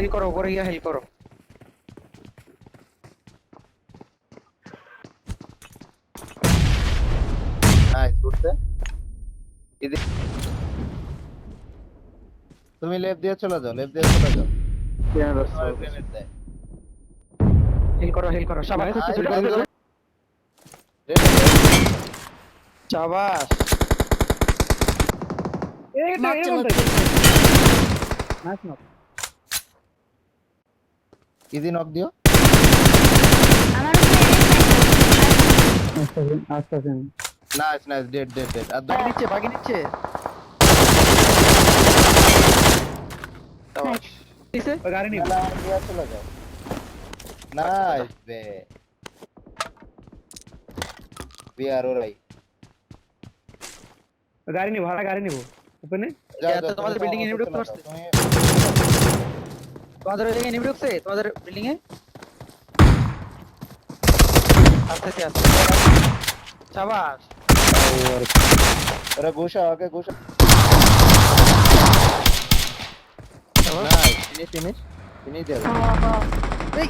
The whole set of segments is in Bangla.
হিল করো, উপরে গিয়ে হিল করো। নাইস উঠতে। তুমি লেফট দিয়ে চলে যাও, লেফট দিয়ে চলে যাও। তোমার গ্রেনেড দেয়। হিল করো, হিল করো। শাবাশ, Nice, হিল very করো। good. Ready? শাবাশ। Marked a location. Nice knock. Easy knock দিও। আমার উপরে আচ্ছা আচ্ছা। Nice nice, dead dead dead. আর বাকি নিচ্ছে, বাকি নিচ্ছে। শাবাশ। কিসে? ওই গাড়ি নিব। দিয়ে চলে যাও। নাইস বে। We are alright. গাড়ি নিব, ভাড়া গাড়ি নিব। ওপেনে? যাও, আচ্ছা, যাও, তোমাদের তুমি বিল্ডিং এ আমার নিবি সাথে ঢুকতে চলে পারছে? যাও, তোমাদের বিল্ডিং এ নিবি ঢুকছে? তোমাদের বিল্ডিং এ? আসতেছে, আসতেছে। শাবাশ। ওরা ঘুষা আগে ঘুষা। শাবাশ। নাইস, ফিনিশ ফিনিশ ফিনিশ দেও। এই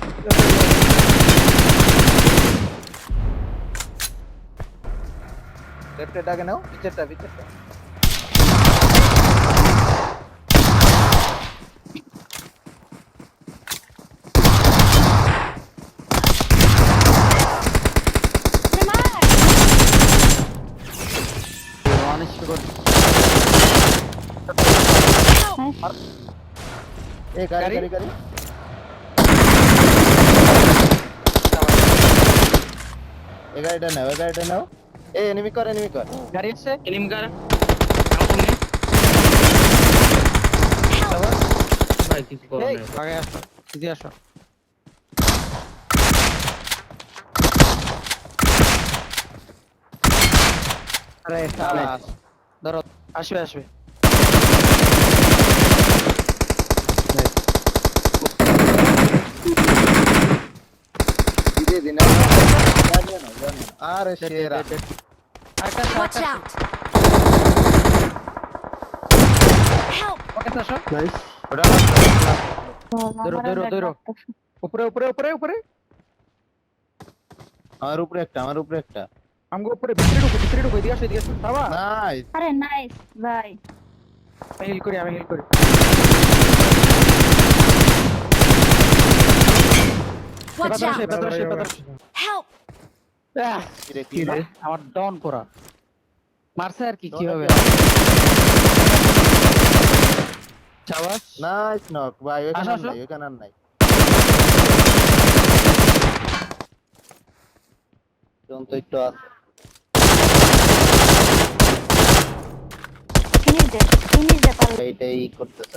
লেফটের ডাকে নাও, পিছেরটা পিছেরটা। অনেক শুকর। এই গাড়ি গাড়ি? গাড়ি গাড়ি। এই গাড়িটা নাও, এই গাড়িটা নাও। এই এনিমি কর, এনিমি কর। গাড়ি আসছে? এলিমকার শাবাশ। ভাই কিছু করো এই, না আগে আসো। ইজি আসো। আরে শাবাশ। ধরো, আসবে আসবে। দিদি দিনা। জানিও না, জানিও না। আরে সেরা। আরেকটা আসো, Watch আরেকটা out. আসো। Help. পকেটে আসো। ওটা ধরো, ধরো, ধরো। উপরে, উপরে, উপরে, উপরে। আমার উপরে একটা, আমার উপরে একটা। আমগো উপরে, ভিতরে ঢুকো, ভিতরে ঢুকো। এদিকে আসো, এদিকে আসো। শাবাশ। নাইস। আরে নাইস ভাই। আমি হিল করি, আমি হিল করি। Watch এবার আসো, out. এবার আসো, এবার আসো। Help. কিরে কি রে? আমার ডাউন করা। মারছে আর কি, কি হবে? শাবাশ। নাইস নক ভাই, ওখানে আসো, আর আসো। নাই, ওখানে আর নাই। জন তো একটু আছে। Finish it. Finish the party. এইটাই করতেছ।